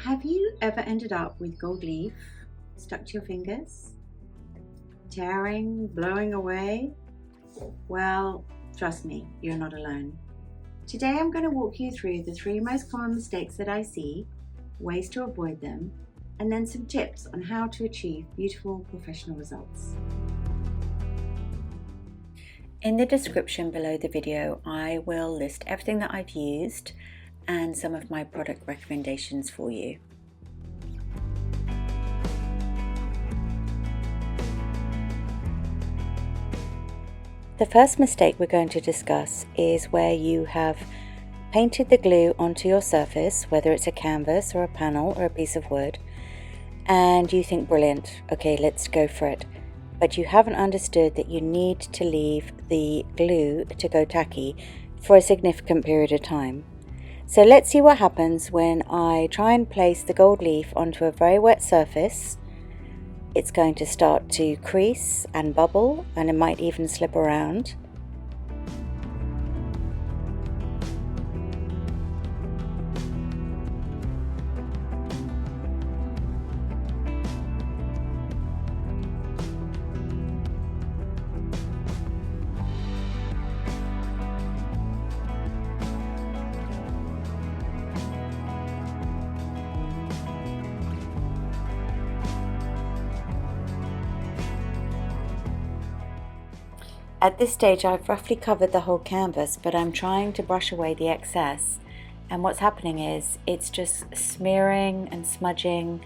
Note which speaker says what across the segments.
Speaker 1: Have you ever ended up with gold leaf stuck to your fingers? Tearing, blowing away? Well, trust me, you're not alone. Today I'm going to walk you through the 3 most common mistakes that I see, ways to avoid them, and then some tips on how to achieve beautiful professional results. In the description below the video, I will list everything that I've used and some of my product recommendations for you. The first mistake we're going to discuss is where you have painted the glue onto your surface, whether it's a canvas or a panel or a piece of wood, and you think, brilliant, okay, let's go for it. But you haven't understood that you need to leave the glue to go tacky for a significant period of time. So let's see what happens when I try and place the gold leaf onto a very wet surface. It's going to start to crease and bubble, and it might even slip around. At this stage I've roughly covered the whole canvas, but I'm trying to brush away the excess, and what's happening is it's just smearing and smudging,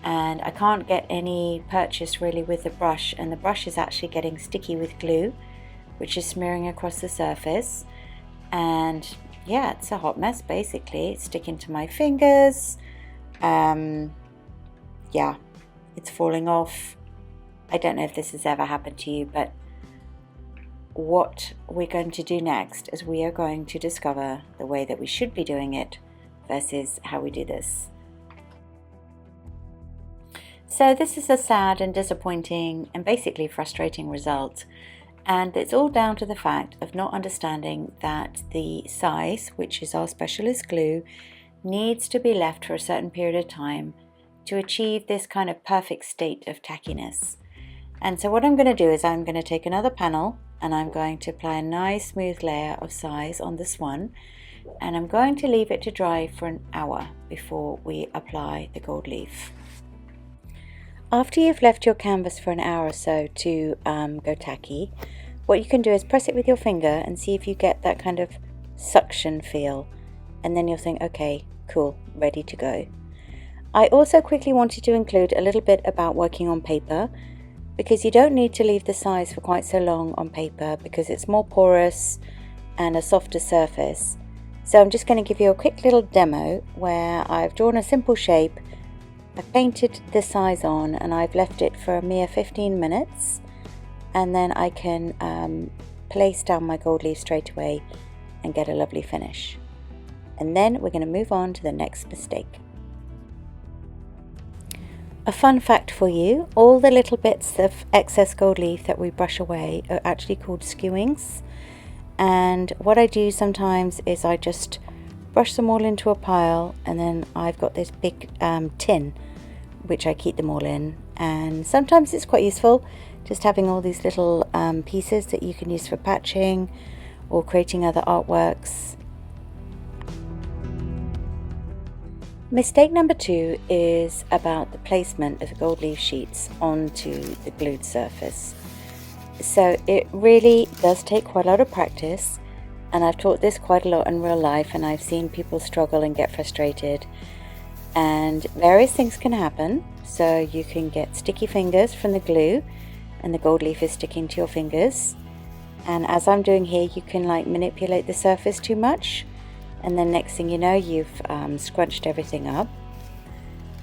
Speaker 1: and I can't get any purchase really with the brush, and the brush is actually getting sticky with glue which is smearing across the surface. And yeah, it's a hot mess basically. It's sticking to my fingers. Yeah, it's falling off. I don't know if this has ever happened to you, but what we're going to do next is we are going to discover the way that we should be doing it versus how we do this. So this is a sad and disappointing and basically frustrating result, and it's all down to the fact of not understanding that the size, which is our specialist glue, needs to be left for a certain period of time to achieve this kind of perfect state of tackiness. And so what I'm going to do is I'm going to take another panel and I'm going to apply a nice smooth layer of size on this one, and I'm going to leave it to dry for an hour before we apply the gold leaf. After you've left your canvas for an hour or so to go tacky, what you can do is press it with your finger and see if you get that kind of suction feel, and then you'll think, okay, cool, ready to go. I also quickly wanted to include a little bit about working on paper, because you don't need to leave the size for quite so long on paper because it's more porous and a softer surface. So I'm just going to give you a quick little demo where I've drawn a simple shape, I've painted the size on, and I've left it for a mere 15 minutes, and then I can place down my gold leaf straight away and get a lovely finish. And then we're going to move on to the next mistake. A fun fact for you, all the little bits of excess gold leaf that we brush away are actually called skewings, and what I do sometimes is I just brush them all into a pile, and then I've got this big tin which I keep them all in, and sometimes it's quite useful just having all these little pieces that you can use for patching or creating other artworks. Mistake number 2 is about the placement of the gold leaf sheets onto the glued surface. So it really does take quite a lot of practice, and I've taught this quite a lot in real life, and I've seen people struggle and get frustrated, and various things can happen. So you can get sticky fingers from the glue and the gold leaf is sticking to your fingers, and as I'm doing here, you can like manipulate the surface too much, and then next thing you know, you've scrunched everything up.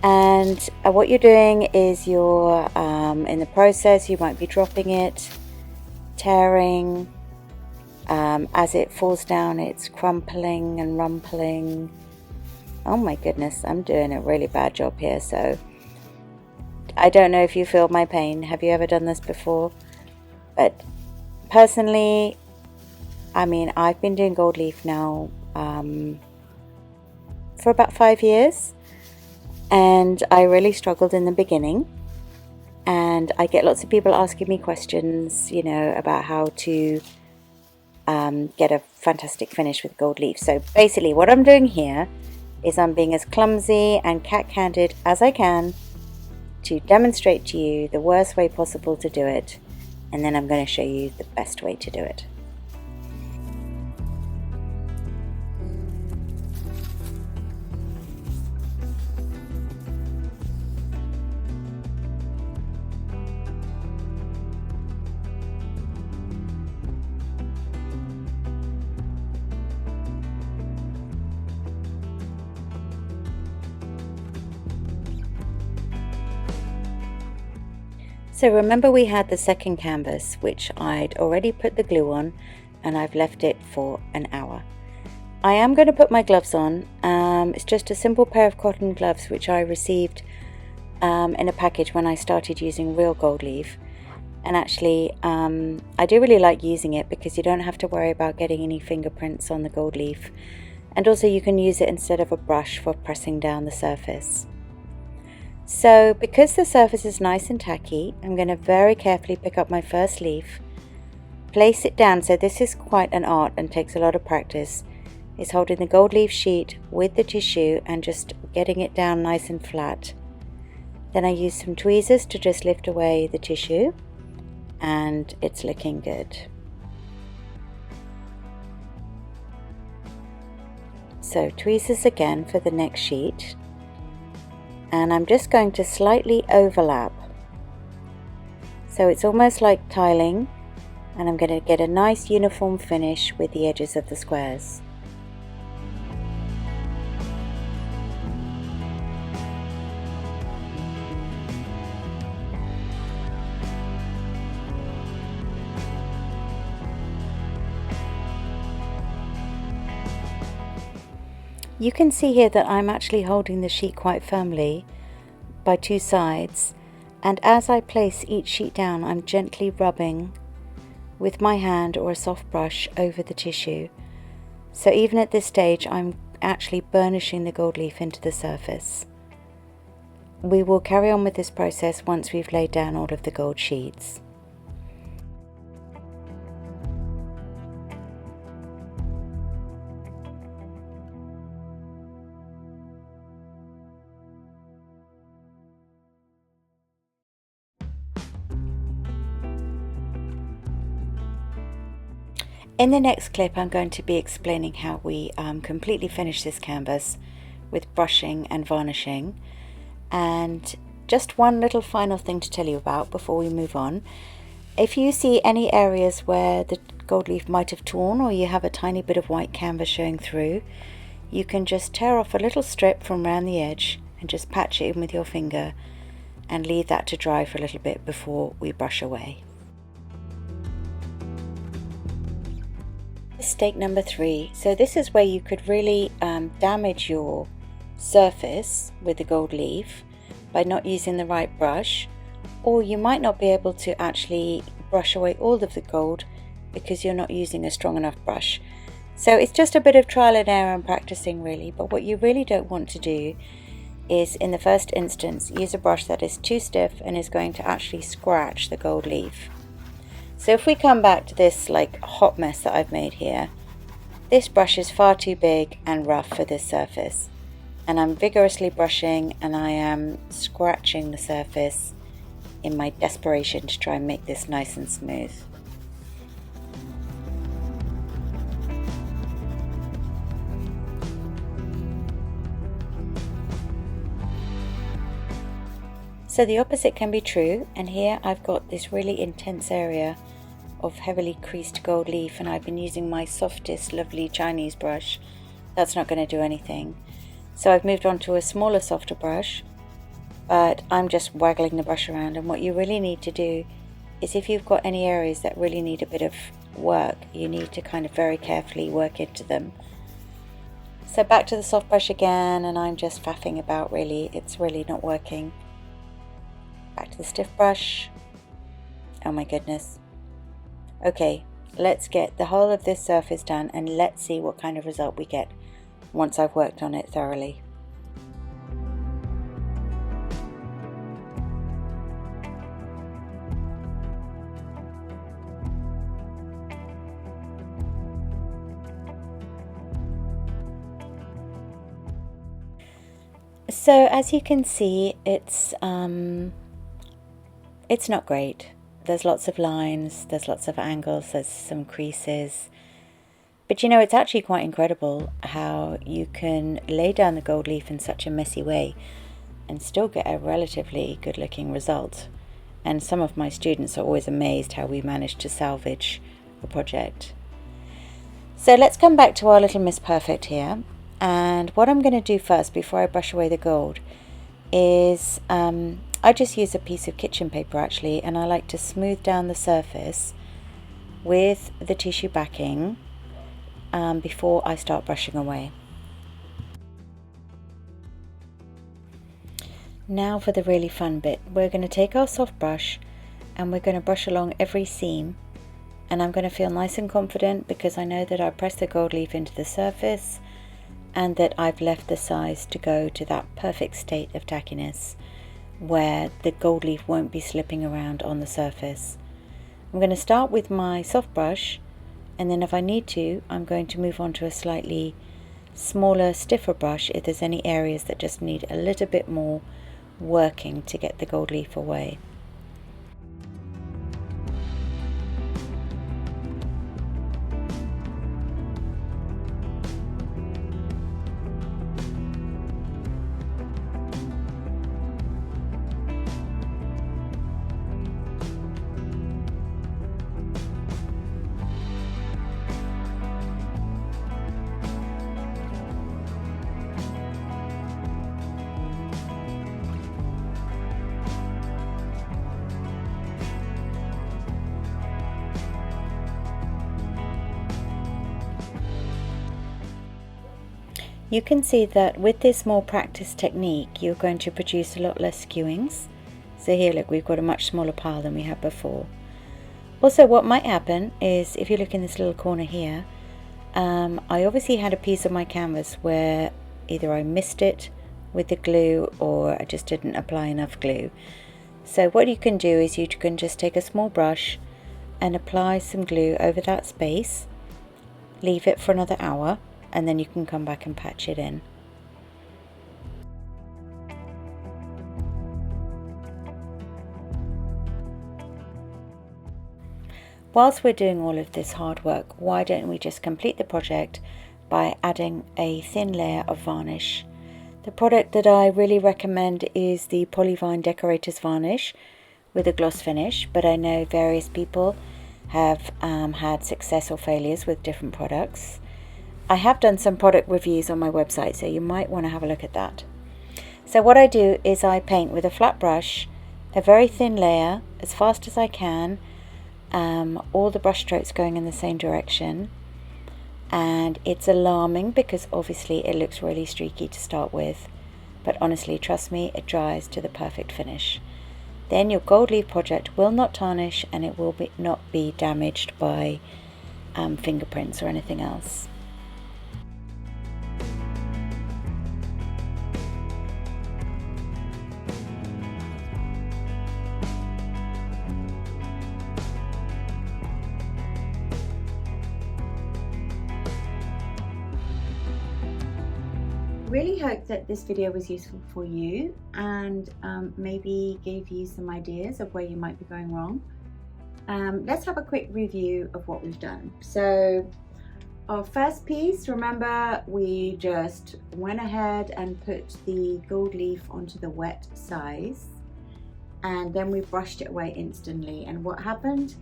Speaker 1: And what you're doing is you're in the process, you might be dropping it, tearing. As it falls down, it's crumpling and rumpling. Oh my goodness, I'm doing a really bad job here. So I don't know if you feel my pain. Have you ever done this before? But personally, I mean, I've been doing gold leaf now for about 5 years, and I really struggled in the beginning, and I get lots of people asking me questions, you know, about how to get a fantastic finish with gold leaf. So basically what I'm doing here is I'm being as clumsy and cat-handed as I can to demonstrate to you the worst way possible to do it, and then I'm going to show you the best way to do it. So remember we had the second canvas which I'd already put the glue on, and I've left it for an hour. I am going to put my gloves on. It's just a simple pair of cotton gloves which I received in a package when I started using real gold leaf, and actually I do really like using it because you don't have to worry about getting any fingerprints on the gold leaf, and also you can use it instead of a brush for pressing down the surface. So because the surface is nice and tacky, I'm going to very carefully pick up my first leaf, place it down. So this is quite an art and takes a lot of practice. It's holding the gold leaf sheet with the tissue and just getting it down nice and flat. Then I use some tweezers to just lift away the tissue, and it's looking good. So tweezers again for the next sheet. And I'm just going to slightly overlap, so it's almost like tiling, and I'm going to get a nice uniform finish with the edges of the squares. You can see here that I'm actually holding the sheet quite firmly by two sides, and as I place each sheet down, I'm gently rubbing with my hand or a soft brush over the tissue. So even at this stage, I'm actually burnishing the gold leaf into the surface. We will carry on with this process once we've laid down all of the gold sheets. In the next clip, I'm going to be explaining how we completely finish this canvas with brushing and varnishing. And just one little final thing to tell you about before we move on. If you see any areas where the gold leaf might have torn, or you have a tiny bit of white canvas showing through, you can just tear off a little strip from around the edge and just patch it in with your finger and leave that to dry for a little bit before we brush away. Mistake number 3. So this is where you could really damage your surface with the gold leaf by not using the right brush, or you might not be able to actually brush away all of the gold because you're not using a strong enough brush. So it's just a bit of trial and error and practicing really, but what you really don't want to do is in the first instance use a brush that is too stiff and is going to actually scratch the gold leaf. So if we come back to this like hot mess that I've made here, this brush is far too big and rough for this surface, and I'm vigorously brushing and I am scratching the surface in my desperation to try and make this nice and smooth. So the opposite can be true, and here I've got this really intense area of heavily creased gold leaf, and I've been using my softest lovely Chinese brush. That's not going to do anything. So I've moved on to a smaller, softer brush, but I'm just waggling the brush around, and what you really need to do is if you've got any areas that really need a bit of work, you need to kind of very carefully work into them. So back to the soft brush again, and I'm just faffing about really, it's really not working. Back to the stiff brush. Oh my goodness. Okay, let's get the whole of this surface done and let's see what kind of result we get once I've worked on it thoroughly. So as you can see, it's not great. There's lots of lines, there's lots of angles, there's some creases. But you know, it's actually quite incredible how you can lay down the gold leaf in such a messy way and still get a relatively good looking result. And some of my students are always amazed how we managed to salvage a project. So let's come back to our little Miss Perfect here. And what I'm going to do first, before I brush away the gold, is I just use a piece of kitchen paper actually, and I like to smooth down the surface with the tissue backing before I start brushing away. Now for the really fun bit. We're going to take our soft brush and we're going to brush along every seam, and I'm going to feel nice and confident because I know that I pressed the gold leaf into the surface and that I've left the size to go to that perfect state of tackiness where the gold leaf won't be slipping around on the surface. I'm going to start with my soft brush, and then if I need to, I'm going to move on to a slightly smaller, stiffer brush if there's any areas that just need a little bit more working to get the gold leaf away. You can see that with this more practiced technique, you're going to produce a lot less skewings. So here, look, we've got a much smaller pile than we had before. Also, what might happen is, if you look in this little corner here, I obviously had a piece of my canvas where either I missed it with the glue or I just didn't apply enough glue. So what you can do is you can just take a small brush and apply some glue over that space, leave it for another hour, and then you can come back and patch it in. Whilst we're doing all of this hard work, why don't we just complete the project by adding a thin layer of varnish. The product that I really recommend is the Polyvine Decorators Varnish with a gloss finish, but I know various people have had success or failures with different products. I have done some product reviews on my website, so you might want to have a look at that. So what I do is I paint with a flat brush, a very thin layer, as fast as I can, all the brush strokes going in the same direction. And it's alarming because obviously it looks really streaky to start with, but honestly, trust me, it dries to the perfect finish. Then your gold leaf project will not tarnish, and it will not be damaged by fingerprints or anything else. Really hope that this video was useful for you and maybe gave you some ideas of where you might be going wrong. Let's have a quick review of what we've done. So our first piece, remember, we just went ahead and put the gold leaf onto the wet size, and then we brushed it away instantly. And what happened?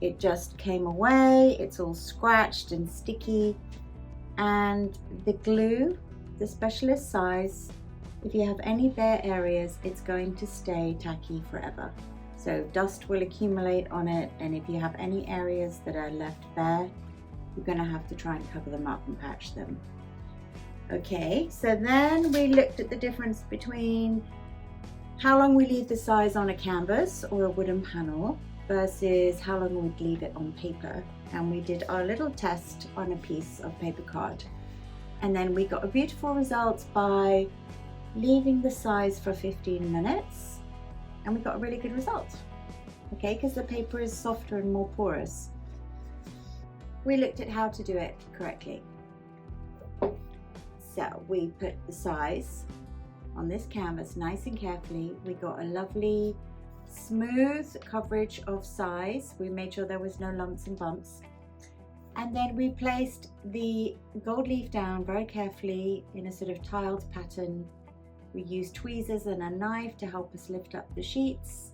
Speaker 1: It just came away. It's all scratched and sticky, and the glue, the specialist size, if you have any bare areas, it's going to stay tacky forever. So dust will accumulate on it, and if you have any areas that are left bare, you're going to have to try and cover them up and patch them. Okay, so then we looked at the difference between how long we leave the size on a canvas or a wooden panel versus how long we'd leave it on paper, and we did our little test on a piece of paper card. And then we got a beautiful result by leaving the size for 15 minutes, and we got a really good result, okay, because the paper is softer and more porous. We looked at how to do it correctly. So we put the size on this canvas nice and carefully. We got a lovely smooth coverage of size. We made sure there was no lumps and bumps. And then we placed the gold leaf down very carefully in a sort of tiled pattern. We used tweezers and a knife to help us lift up the sheets.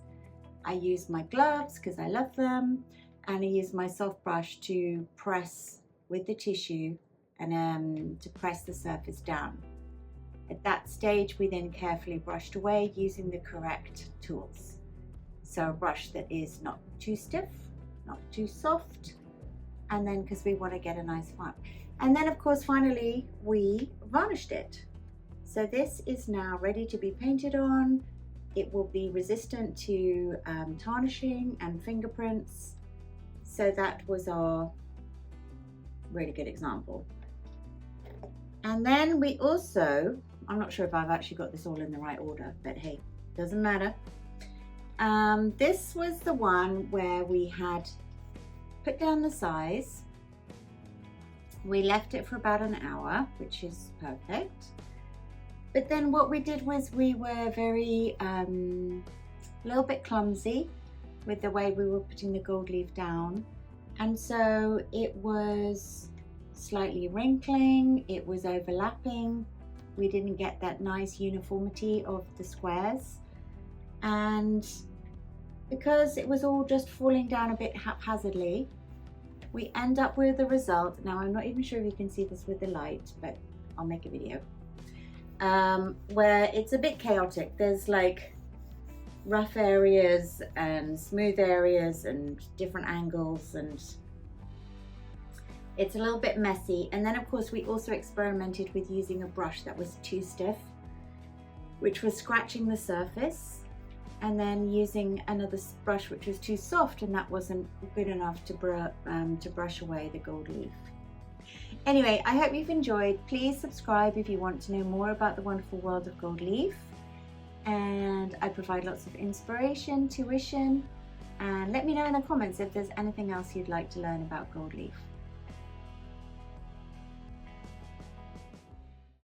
Speaker 1: I used my gloves because I love them, and I used my soft brush to press with the tissue and to press the surface down. At that stage, we then carefully brushed away using the correct tools. So a brush that is not too stiff, not too soft, and then because we want to get a nice finish. And then of course finally we varnished it. So this is now ready to be painted on. It will be resistant to tarnishing and fingerprints. So that was our really good example. And then we also, I'm not sure if I've actually got this all in the right order, but hey, doesn't matter. This was the one where we had put down the size. We left it for about an hour, which is perfect. But then what we did was we were very, a little bit clumsy with the way we were putting the gold leaf down. And so it was slightly wrinkling, it was overlapping. We didn't get that nice uniformity of the squares. And because it was all just falling down a bit haphazardly, we end up with the result. Now I'm not even sure if you can see this with the light, but I'll make a video, where it's a bit chaotic. There's like rough areas and smooth areas and different angles, and it's a little bit messy. And then of course we also experimented with using a brush that was too stiff, which was scratching the surface, and then using another brush which was too soft, and that wasn't good enough to brush away the gold leaf. Anyway, I hope you've enjoyed. Please subscribe if you want to know more about the wonderful world of gold leaf. And I provide lots of inspiration, tuition, and let me know in the comments if there's anything else you'd like to learn about gold leaf.